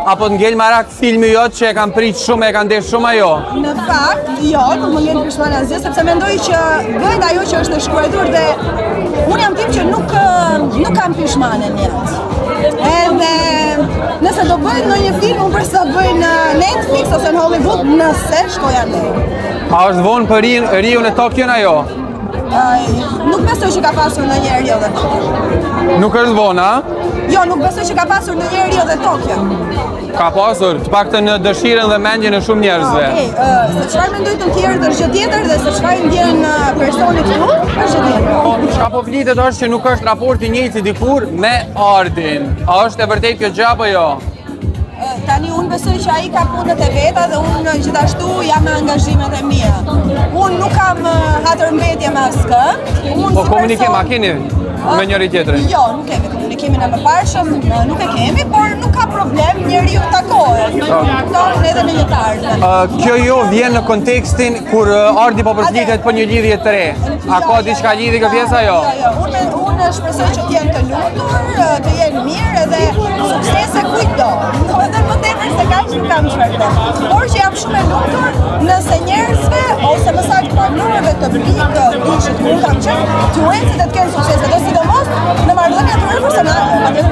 Apo të ngel marak filmi jot që e kanë prit shumë, e kanë ndesh shumë ajo? Në fakt, jo, nuk më ngel pishmana asgjë, sepse mendoj që bëhet ajo që është e shkruar dhe unë jam tip që nuk kam pishmane në jetë. Edhe nëse do bëjnë në një film, unë përsa bëjnë në Netflix ose në Hollywood, nëse shkoja në. A është vonë për Rio në Tokyo ajo? Nuk besoj që ka pasur në një Rio dhe Tokyo. Nuk është vonë, a? Jo, nuk besoj që ka pasur në një Rio dhe Tokyo. Ka pasur, të paktën në dëshirën dhe mendjen e shumë njerëzve. Se çfarë mendoj të tjerë është gjë tjetër dhe se çfarë ndjen personi këtu është gjë tjetër. Çka po flitet është që nuk është raport i njëjtë si dikur me Ardin. A është e vërtetë kjo gjë apo jo? Tani unë besoj që ai ka punët e veta dhe unë gjithashtu jam me angazhimet e mia. Unë nuk kam hatërmbetje me askë. Po komunikim a keni me njëri tjetrin? Jo, nuk kemi komunikimin e mëparshëm, nuk e kemi, por nuk ka problem, njeriu takohet. Kupton edhe në një tarë. Kjo jo vjen në kontekstin kur Ardi po përflitet për një lidhje të re. A ka diçka lidhje kjo pjesa jo? Jo, unë shpresoj që të jenë të lumtur, të jenë mirë edhe suksese kujdo. Edhe më tepër se kaq nuk kam çfarë them. Por që jam shumë e lumtur nëse njerëzve ose më saktë pranurëve të blikë ishit ku kam qenë, influencët të kenë sukses, edhe sidomos në marrëdhënia të personale,